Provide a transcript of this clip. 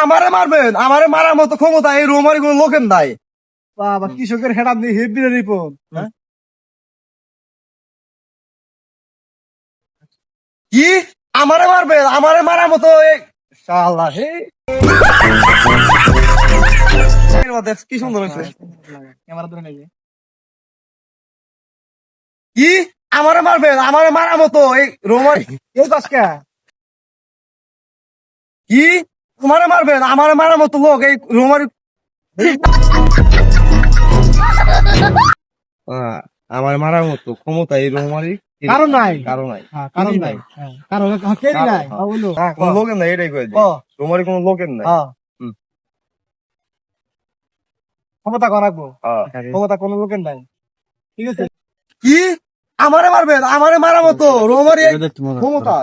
আমারে মারবেন? আমারে মারার মতো ক্ষমতা এই রোমারি কোন লোকের নাই। বাবা কৃষকের হেডাপ দিয়ে হেভি রিপন। কি আমারে মারবেন? আমারে মারার মতো এই শালা হে কি সুন্দর হয়েছে। ক্যামেরা ধরে নেই। কি আমারে মারবেন? আমারে মারার মতো এই রোমারি। এই বাসকা কি তোমারে মারবেন? আমারে মারার মতো লোক এই রোমারি। আমার মারার মতো ক্ষমতা এই রোমারি কারণ নাই। কারো নাই। কারণ নাই। কারণ কেডি নাই। বলো। কোন লোকের নাই, এটাই কয়ে দিই। রোমারি কোন লোকের নাই। ক্ষমতা করা রাখবো। ক্ষমতা কোনো লোকের নাই। ঠিক আছে। কি আমারে মারবেন? আমারে মারার মতো রোমারি ক্ষমতা।